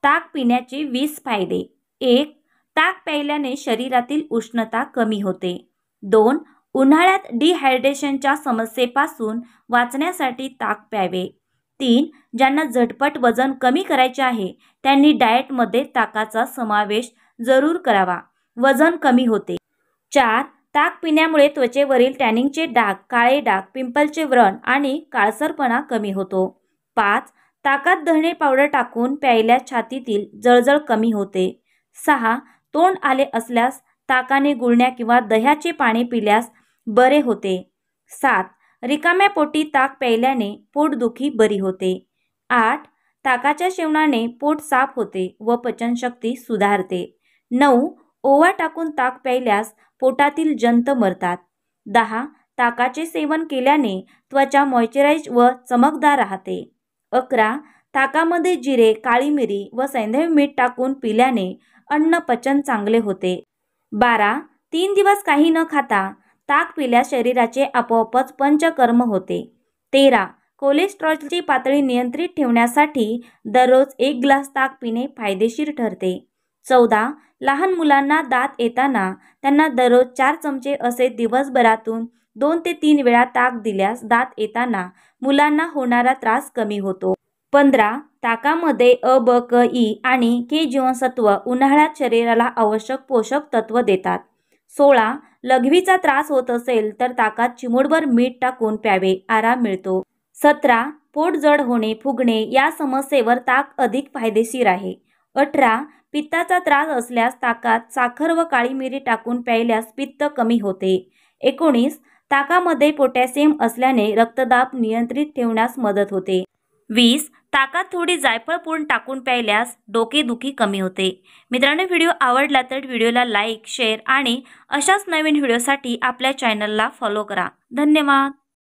ताक पिण्याचे 20 फायदे. 1. ताक प्यायल्याने शरीरातील उष्णता कमी होते. 2. उन्हाळ्यात डिहायड्रेशनच्या समस्येपासून वाचण्यासाठी ताक प्यावे. 3. ज्यांना झटपट वजन कमी करायचे आहे त्यांनी डाएटमध्ये ताकाचा समावेश जरूर करावा, वजन कमी होते. 4. ताक पिण्यामुळे त्वचेवरील टॅनिंगचे डाग, काळे डाग, पिंपलचे व्रण आणि काळसरपणा कमी होतो. 5. ताकात धणे पावडर टाकून प्यायल्यास छातीतील जळजळ कमी होते. 6. तोंड आले असल्यास ताकाने गुळण्या किंवा दह्याचे पाणी पिल्यास बरे होते. 7. रिकाम्या पोटी ताक प्यायल्याने पोटदुखी बरी होते. 8. ताकाच्या सेवनाने पोट साफ होते व पचनशक्ती सुधारते. 9. ओवा टाकून ताक प्यायल्यास पोटातील जंत मरतात. 10. ताकाचे सेवन केल्याने त्वचा मॉइश्चराइज व चमकदार राहते. 11. ताकामध्ये जिरे, काळी मिरी व सैंधव मीठ टाकून पिल्याने अन्न पचन चांगले होते. 12. 3 दिवस काही न खाता ताक पिल्यास शरीराचे आपोआपच पंचकर्म होते. 13. कोलेस्ट्रॉलची पातळी नियंत्रित ठेवण्यासाठी दररोज 1 ग्लास ताक पिणे फायदेशीर ठरते. 14. लहान मुलांना दात येताना त्यांना दररोज 4 चमचे असे दिवसभरातून 2 ते 3 वेळा ताक दिल्यास दात येताना मुलांना होणारा त्रास कमी होतो. 15. ताकामध्ये अ, ब, क, ई आणि के जीवनसत्व उन्हाळ्यात शरीराला आवश्यक पोषक तत्व देतात. 16. लघवीचा त्रास होत असेल तर ताकात चिमूटभर मीठ टाकून प्यावे, आराम मिळतो. 17. पोट जड होणे, फुगणे या समस्येवर ताक अधिक फायदेशीर आहे. 18. पित्ताचा त्रास असल्यास ताकात साखर व काळी मिरी टाकून प्यायल्यास पित्त कमी होते. 19. ताकामध्ये पोटॅशियम असल्याने रक्तदाब नियंत्रित ठेवण्यास मदत होते. 20. ताकात थोडी जायफळ पूड टाकून प्यायल्यास डोकेदुखी कमी होते. मित्रांनो, व्हिडिओ आवडला तर व्हिडिओला लाईक, शेअर आणि अशाच नवीन व्हिडिओसाठी आपल्या चॅनलला फॉलो करा. धन्यवाद.